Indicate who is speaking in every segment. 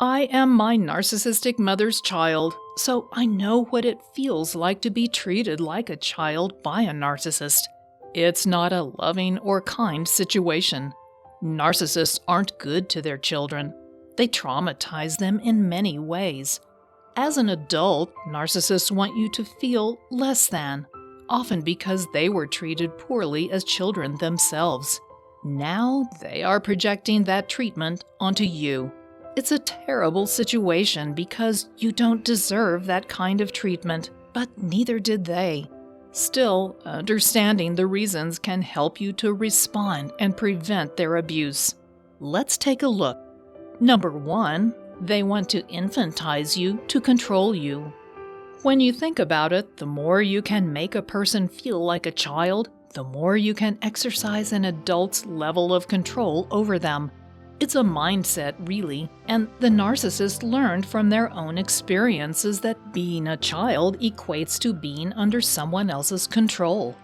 Speaker 1: I am my narcissistic mother's child, so I know what it feels like to be treated like a child by a narcissist. It's not a loving or kind situation. Narcissists aren't good to their children. They traumatize them in many ways. As an adult, narcissists want you to feel less than, often because they were treated poorly as children themselves. Now they are projecting that treatment onto you. It's a terrible situation because you don't deserve that kind of treatment, but neither did they. Still, understanding the reasons can help you to respond and prevent their abuse. Let's take a look. Number 1, they want to infantize you to control you. When you think about it, the more you can make a person feel like a child, the more you can exercise an adult's level of control over them. It's a mindset, really, and the narcissist learned from their own experiences that being a child equates to being under someone else's control.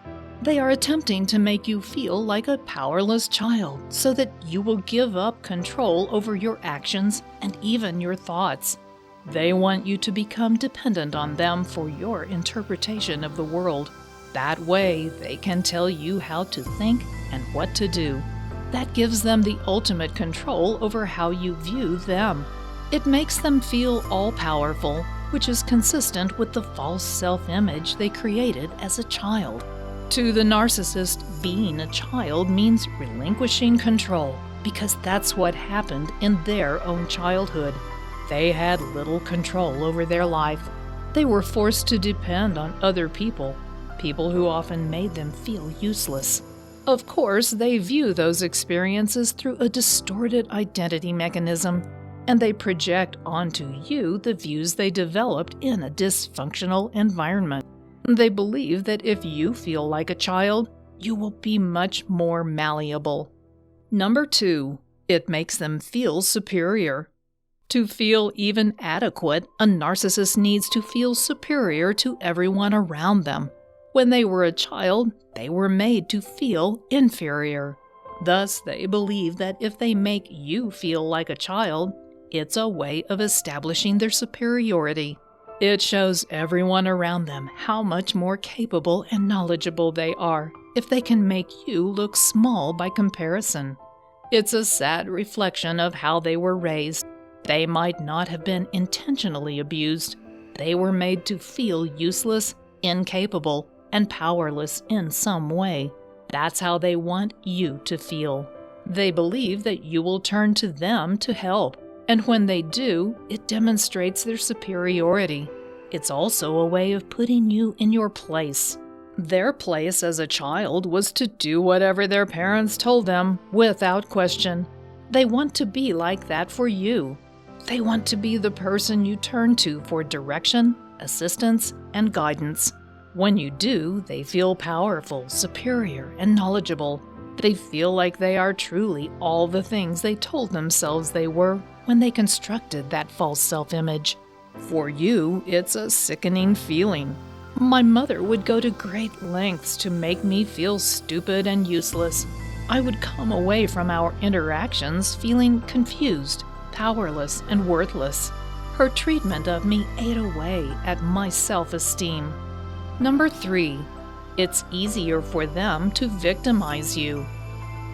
Speaker 1: They are attempting to make you feel like a powerless child so that you will give up control over your actions and even your thoughts. They want you to become dependent on them for your interpretation of the world. That way, they can tell you how to think and what to do. That gives them the ultimate control over how you view them. It makes them feel all-powerful, which is consistent with the false self-image they created as a child. To the narcissist, being a child means relinquishing control, because that's what happened in their own childhood. They had little control over their life. They were forced to depend on other people who often made them feel useless. Of course, they view those experiences through a distorted identity mechanism, and they project onto you the views they developed in a dysfunctional environment. They believe that if you feel like a child, you will be much more malleable. Number 2, it makes them feel superior. To feel even adequate, a narcissist needs to feel superior to everyone around them. When they were a child, they were made to feel inferior. Thus, they believe that if they make you feel like a child, it's a way of establishing their superiority. It shows everyone around them how much more capable and knowledgeable they are if they can make you look small by comparison. It's a sad reflection of how they were raised. They might not have been intentionally abused. They were made to feel useless, incapable, and powerless in some way. That's how they want you to feel. They believe that you will turn to them to help, and when they do, it demonstrates their superiority. It's also a way of putting you in your place. Their place as a child was to do whatever their parents told them, without question. They want to be like that for you. They want to be the person you turn to for direction, assistance, and guidance. When you do, they feel powerful, superior, and knowledgeable. They feel like they are truly all the things they told themselves they were when they constructed that false self-image. For you, it's a sickening feeling. My mother would go to great lengths to make me feel stupid and useless. I would come away from our interactions feeling confused, powerless, and worthless. Her treatment of me ate away at my self-esteem. Number 3, it's easier for them to victimize you.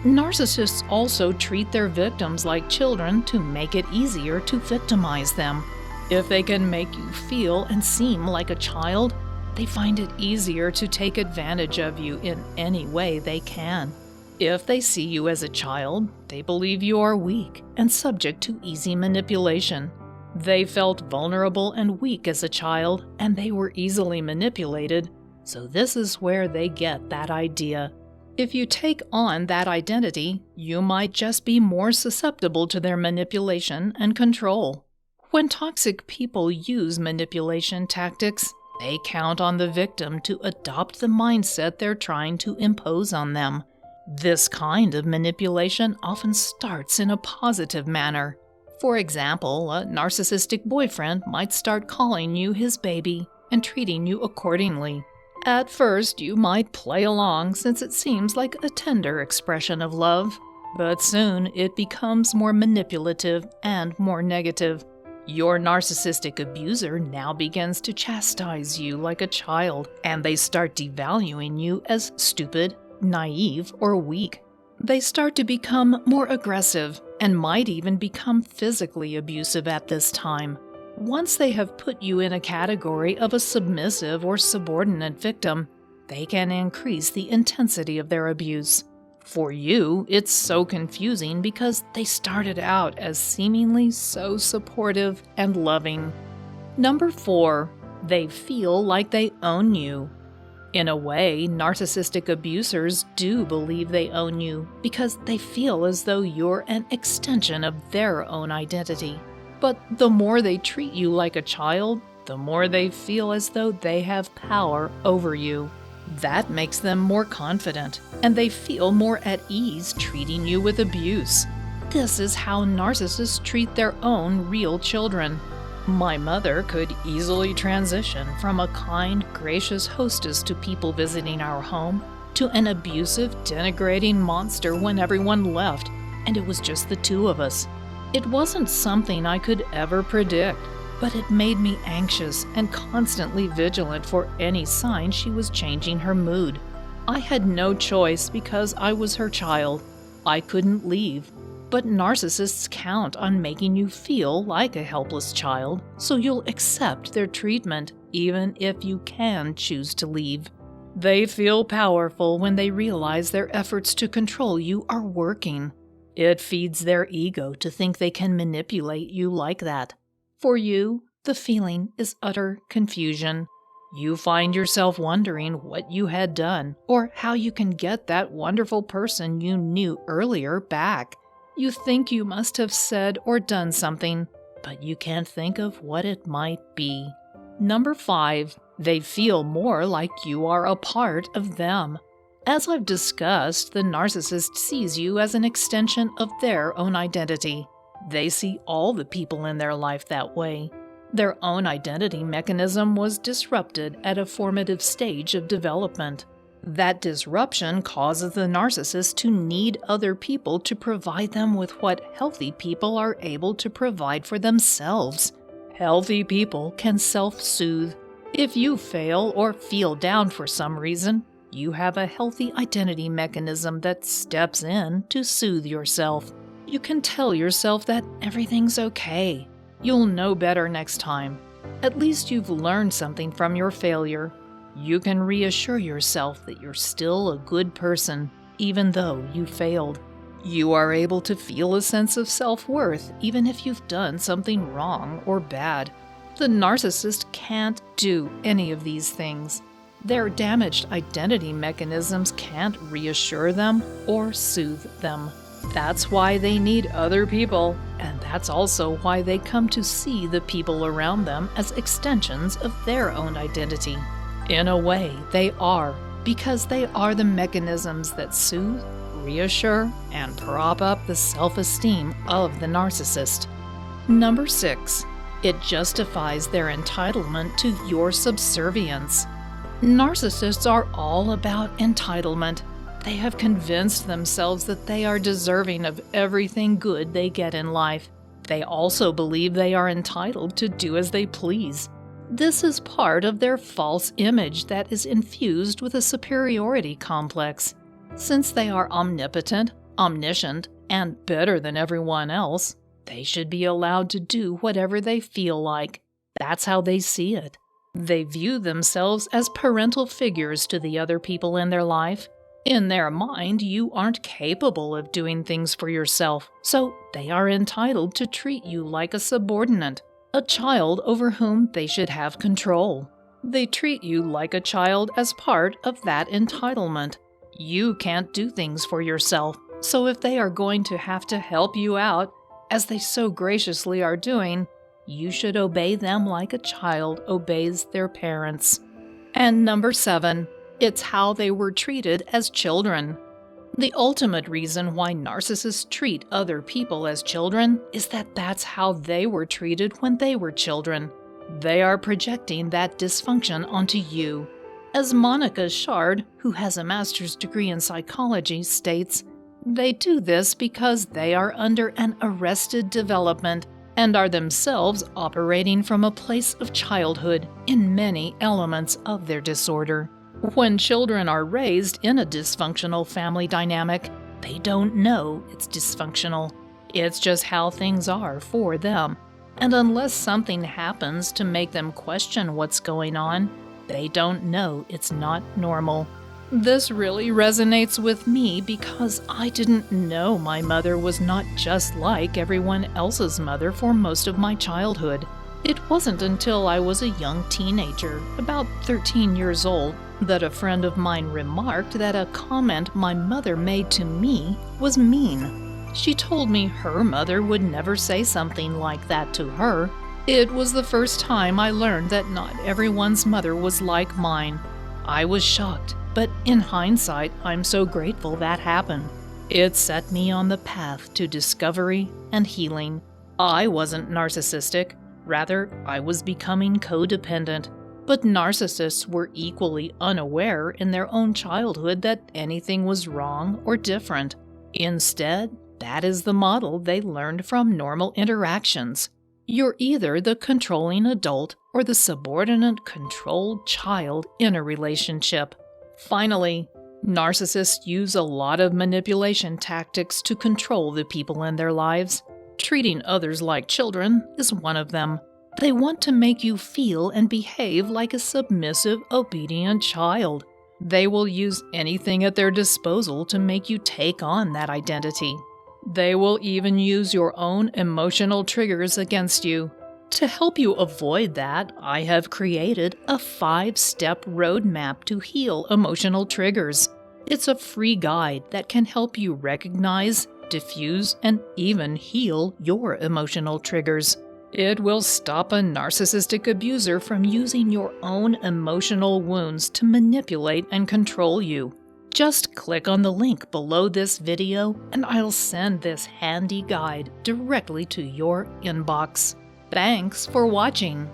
Speaker 1: Narcissists also treat their victims like children to make it easier to victimize them. If they can make you feel and seem like a child, they find it easier to take advantage of you in any way they can. If they see you as a child, they believe you are weak and subject to easy manipulation. They felt vulnerable and weak as a child, and they were easily manipulated, so this is where they get that idea. If you take on that identity, you might just be more susceptible to their manipulation and control. When toxic people use manipulation tactics, they count on the victim to adopt the mindset they're trying to impose on them. This kind of manipulation often starts in a positive manner. For example, a narcissistic boyfriend might start calling you his baby and treating you accordingly. At first, you might play along since it seems like a tender expression of love, but soon it becomes more manipulative and more negative. Your narcissistic abuser now begins to chastise you like a child, and they start devaluing you as stupid, naive, or weak. They start to become more aggressive and might even become physically abusive at this time. Once they have put you in a category of a submissive or subordinate victim, they can increase the intensity of their abuse. For you, it's so confusing because they started out as seemingly so supportive and loving. Number 4, they feel like they own you. In a way, narcissistic abusers do believe they own you because they feel as though you're an extension of their own identity. But the more they treat you like a child, the more they feel as though they have power over you. That makes them more confident, and they feel more at ease treating you with abuse. This is how narcissists treat their own real children. My mother could easily transition from a kind, gracious hostess to people visiting our home to an abusive, denigrating monster when everyone left, and it was just the two of us. It wasn't something I could ever predict, but it made me anxious and constantly vigilant for any sign she was changing her mood. I had no choice because I was her child. I couldn't leave. But narcissists count on making you feel like a helpless child, so you'll accept their treatment even if you can choose to leave. They feel powerful when they realize their efforts to control you are working. It feeds their ego to think they can manipulate you like that. For you, the feeling is utter confusion. You find yourself wondering what you had done or how you can get that wonderful person you knew earlier back. You think you must have said or done something, but you can't think of what it might be. Number 5, they feel more like you are a part of them. As I've discussed, the narcissist sees you as an extension of their own identity. They see all the people in their life that way. Their own identity mechanism was disrupted at a formative stage of development. That disruption causes the narcissist to need other people to provide them with what healthy people are able to provide for themselves. Healthy people can self-soothe. If you fail or feel down for some reason, you have a healthy identity mechanism that steps in to soothe yourself. You can tell yourself that everything's okay. You'll know better next time. At least you've learned something from your failure. You can reassure yourself that you're still a good person, even though you failed. You are able to feel a sense of self-worth even if you've done something wrong or bad. The narcissist can't do any of these things. Their damaged identity mechanisms can't reassure them or soothe them. That's why they need other people, and that's also why they come to see the people around them as extensions of their own identity. In a way, they are, because they are the mechanisms that soothe, reassure, and prop up the self-esteem of the narcissist. Number 6, it justifies their entitlement to your subservience. Narcissists are all about entitlement. They have convinced themselves that they are deserving of everything good they get in life. They also believe they are entitled to do as they please. This is part of their false image that is infused with a superiority complex. Since they are omnipotent, omniscient, and better than everyone else, they should be allowed to do whatever they feel like. That's how they see it. They view themselves as parental figures to the other people in their life. In their mind, you aren't capable of doing things for yourself, so they are entitled to treat you like a subordinate, a child over whom they should have control. They treat you like a child as part of that entitlement. You can't do things for yourself, so if they are going to have to help you out, as they so graciously are doing, you should obey them like a child obeys their parents. And number 7, it's how they were treated as children. The ultimate reason why narcissists treat other people as children is that that's how they were treated when they were children. They are projecting that dysfunction onto you. As Monica Shard, who has a master's degree in psychology, states, they do this because they are under an arrested development and are themselves operating from a place of childhood in many elements of their disorder. When children are raised in a dysfunctional family dynamic, they don't know it's dysfunctional. It's just how things are for them. And unless something happens to make them question what's going on, they don't know it's not normal. This really resonates with me because I didn't know my mother was not just like everyone else's mother for most of my childhood. It wasn't until I was a young teenager, about 13 years old, that a friend of mine remarked that a comment my mother made to me was mean. She told me her mother would never say something like that to her. It was the first time I learned that not everyone's mother was like mine. I was shocked, but in hindsight, I'm so grateful that happened. It set me on the path to discovery and healing. I wasn't narcissistic. Rather, I was becoming codependent. But narcissists were equally unaware in their own childhood that anything was wrong or different. Instead, that is the model they learned from normal interactions. You're either the controlling adult or the subordinate, controlled child in a relationship. Finally, narcissists use a lot of manipulation tactics to control the people in their lives. Treating others like children is one of them. They want to make you feel and behave like a submissive, obedient child. They will use anything at their disposal to make you take on that identity. They will even use your own emotional triggers against you. To help you avoid that, I have created a 5-step roadmap to heal emotional triggers. It's a free guide that can help you recognize, diffuse, and even heal your emotional triggers. It will stop a narcissistic abuser from using your own emotional wounds to manipulate and control you. Just click on the link below this video and I'll send this handy guide directly to your inbox. Thanks for watching.